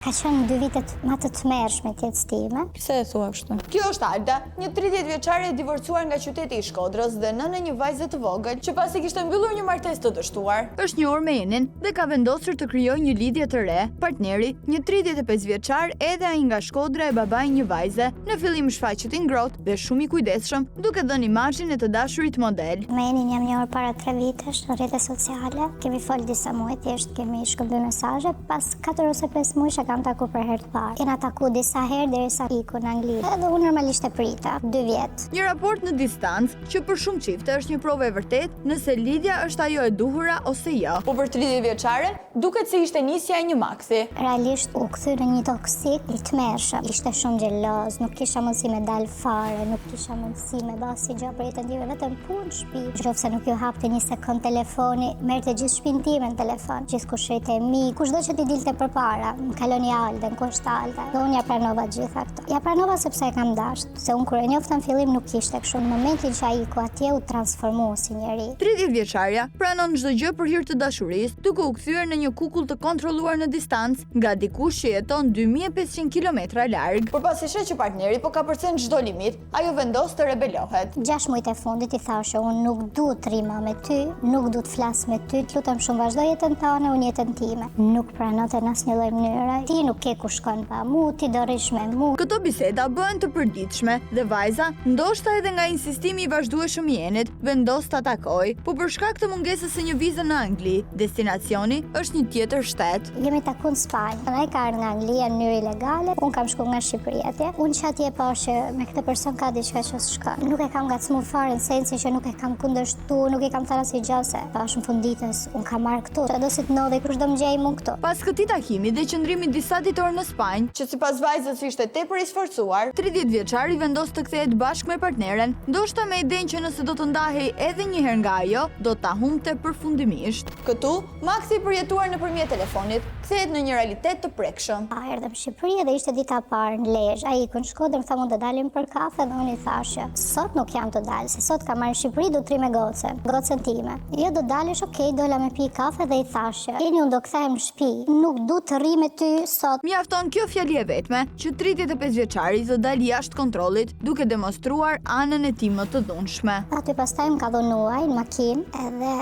Ka qenë 2 vitet më të tmerrshme të jetës time. Pse e thua kështu? Kjo është Alda, një 30 vjeçare e divorcuar nga qyteti i Shkodrës dhe nënë e një vajze të vogël që pasi kishte mbyllur një martesë të dështuar. Është njohur me emrin dhe ka vendosur të krijojë një lidhje të re. Partneri, një 35 vjeçar, edhe ai nga Shkodra e babai një vajze, në fillim shfaqet i ngrohtë dhe shumë i kujdesshëm, duke dhënë imazhin e të dashurit model. Me Enin jam njohur para 3 vitesh në rrjetet sociale. Kemi fol disa muaj, thjesht kemi shkëmbyer mesazhe. Pas 4 ose 5 muajsh e kam takuar për herë të parë. Kena takuar disa herë derisa iku në Angli. Edhe unë normalisht e prita 2 vjet. Një raport në distancë që për shumë çifte është një provë e vërtetë nëse lidhja është ajo e duhura ose jo. Po për 30 vjeçaren, duket se ishte nisja e një maksi. Realisht u kthy në një toksik i tmerrshëm. Ishte shumë xheloz, nuk kisha mundësi me dal fare, nuk kisha mundësi me bë asgjë për jetën time, vetëm punë, shtëpi. Nëse nuk ju hapte një sekond telefoni, merrte gjithë shtëpinë time në telefon. Gjithkusht rrite mi, kushdo që ti dilte përpara, më kaloni Alden, kushta Alda. Dhe unë ja pranova gjitha këto. Ja pranova sepse e kam dashur, se unë kur e njofta në fillim nuk ishte kështu. Në momentin që ai ku atje u transformua si njeri. 30 vjeçarja pranon çdo gjë për hir të dashurisë, duke u kthyer në një kukull të kontrolluar në distancë nga dikush që jeton 2500 kilometra larg. Por pasi sheh që partneri po ka përcen çdo limit, ajo vendos të rebelohet. 6 muajt e fundit i thashë unë nuk du të rima me ty, nuk du të flas me ty, të lutem shumë vazhdo jetën tënde, unë jetën time. Nuk pranote në asnjë lloj mënyre. Ti nuk ke ku shkon pa mu, ti do rish me mu. Këto biseda bëhen të përditshme dhe vajza, ndoshta edhe nga insistimi i vazhdueshëm i Enit, vendos ta takojë, po për shkak të mungesës së një vize në Angli, destinacioni është një tjetër shtet. Jemi takuar në Spanjë. Ai ka ardhur nga Anglia në mënyrë ilegale, unë kam shkuar nga Shqipëria atje. Unë që atje pa që me këtë person ka diçka që s'shkon. Nuk e kam ngacmuar fare në sensin që nuk e kam kundërshtuar, nuk e kam thënë asgjë gjë se tash në fund ditës unë kam marrë këtu. Do si të ndodhi kush do më gjej mua këtu. Pas këtij takimi dhe qëndrimit disa ditor në Spanjë, Që sipas vajzës ishte tepër i sforcuar, 30 vjeçari vendos të kthehet bashkë me partneren, ndoshta me idenë që nëse do të ndahej edhe një herë nga ajo, do ta humbte përfundimisht. këtu maksi i përjetuar nëpërmjet telefonit kthehet në një realitet të prekshëm. Erdhëm në Shqipëri dhe ishte dita e parë në Lezhë. Ai ikën në Shkodër, më tha mund të dalim për kafe dhe unë i thashë, sot nuk jam të dalë, se sot kam marrë në Shqipëri do të ri me gocën time. Jo do dalësh, okay, dola me pi kafe dhe i thashë, jeni unë do kthehem në shtëpi, nuk du të rri me ty sot. Mjafton kjo fjali e vetme që 35 vjeçari të dalë jashtë kontrollit, duke demonstruar anën e tij më të dhunshme. Aty pastaj më ka dhënë uaj në makinë edhe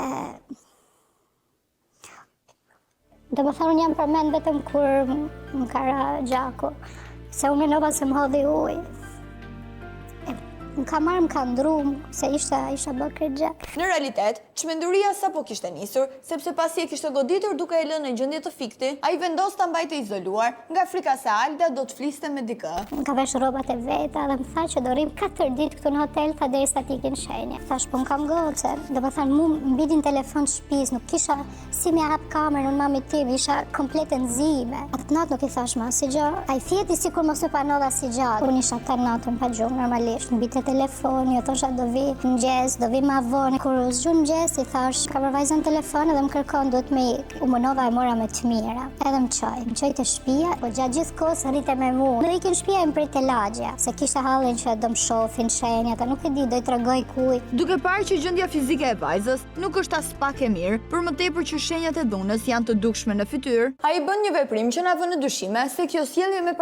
do më thonë jam përmend vetëm kur më ka ra gjaku, se unë menova se më hodhi ujë. Më ka marrë, më ka ndrumë, se isha bërë këtë gjak. Në realitet, çmenduria sapo kishte nisur, sepse pasi e kishte goditur duke e lënë në gjendje të fikti, ai vendos ta mbajte izoluar, nga frika se Alda do të fliste me dikë. Më ka vesh rrobat e veta dhe më tha që do rrim 4 ditë këtu në hotel, tha derisa t'ikin shenje. Thash po më kam gocën, do të thënë mu mbidin telefon shtëpis, nuk kisha si më hap kamerën unë mamit tim, isha komplet e nxime. Atë natë nuk i thash më asgjë. Ai fjeti sikur mos e panova asgjë. Unë isha të natën pa gjumë normalisht, mbi telefoni, jo thosha do vi mëngjes, do vi ma vonë. Kur u zgjun mëngjes, i thash, ka për vajzën telefon edhe më kërkon, duhet me ik. U mënova e mora me të mira. Edhe më çoj te shtëpia, po gjatë gjithë kohës rrite me mua. Në ikin shtëpia e mprit lagja, se kishte hallin që do më shohin shenjat, nuk e di, do i tregoj kujt. Duke parë që gjendja fizike e vajzës nuk është as pak e mirë, për më tepër që shenjat e dhunës janë të dukshme në fytyrë, Ai bën një veprim që na vën në dyshime se kjo sjellje me